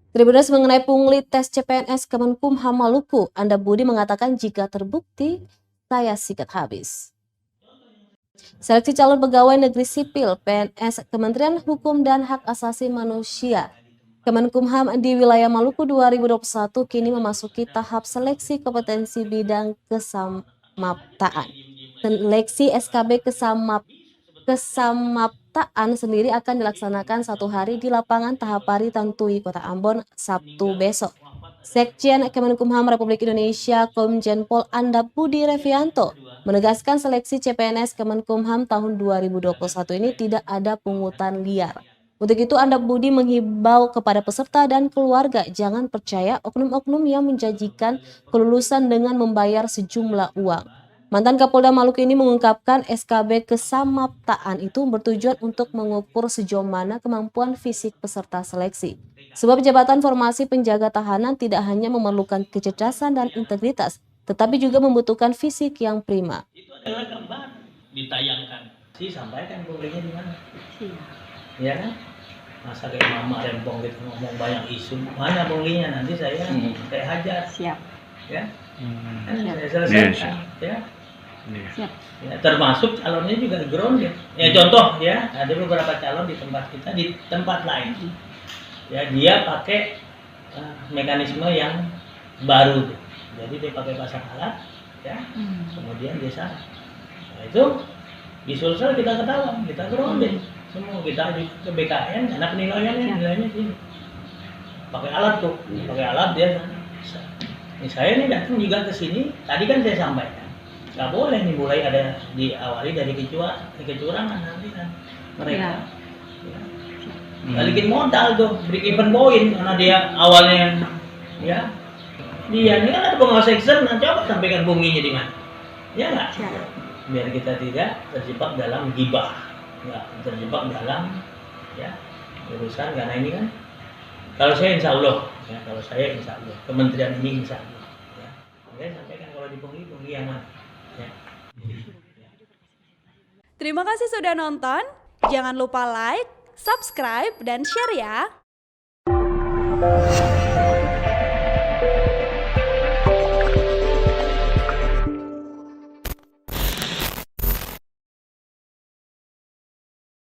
Tribuners mengenai pungli tes CPNS Kemenkumham Maluku, Anda Budi mengatakan jika terbukti, saya sikat habis. Seleksi calon pegawai negeri sipil PNS Kementerian Hukum dan Hak Asasi Manusia Kemenkumham di wilayah Maluku 2021 kini memasuki tahap seleksi kompetensi bidang kesamaptaan. Seleksi SKB kesamaptaan sendiri akan dilaksanakan 1 hari di lapangan Tahapari Tantui, Kota Ambon, Sabtu besok. Sekjen Kemenkumham Republik Indonesia Komjen Pol Andap Budi Revianto menegaskan seleksi CPNS Kemenkumham tahun 2021 ini tidak ada pungutan liar. Untuk itu Andap Budi menghimbau kepada peserta dan keluarga jangan percaya oknum-oknum yang menjanjikan kelulusan dengan membayar sejumlah uang. Mantan Kapolda Maluku ini mengungkapkan SKB kesamaptaan itu bertujuan untuk mengukur sejauh mana kemampuan fisik peserta seleksi. Sebab jabatan formasi penjaga tahanan tidak hanya memerlukan kecerdasan dan integritas, tetapi juga membutuhkan fisik yang prima. Itu adalah gambar ditayangkan. Sampaikan punglinya di mana? Ya kan? Masa kayak mama rempong gitu ngomong banyak isu. Mana punglinya? Nanti saya kayak hajar. Siap. Ya. Kan saya selesaikan. Ya. Siap. Ya, termasuk calonnya juga grounded. Ya contoh ya, ada beberapa calon di tempat kita di tempat lain. Ya dia pakai mekanisme yang baru. Jadi dia pakai pasang alat, ya. Kemudian dia saraf. Nah itu di Sulsel kita ketahuan, kita grounded. Semua kita ke BKN, karena penilaiannya nilainya sini. Pakai alat tuh, pakai alat dia. Ini saya nih datang juga ke sini. Tadi kan saya sampaikan. Nggak boleh nih mulai ada diawali dari kecurangan nanti kan mereka balikin modal tuh, break even point karena dia awalnya ya dia ini kan ada pengawas eksternal, coba sampaikan bunginya di mana ya nggak biar kita tidak terjebak dalam gibah, nggak terjebak dalam ya urusan karena ini kan kalau saya insya Allah ya kementerian ini insya Allah ya saya sampaikan kalau di bungi yang mana. Terima kasih sudah nonton. Jangan lupa like, subscribe, dan share ya.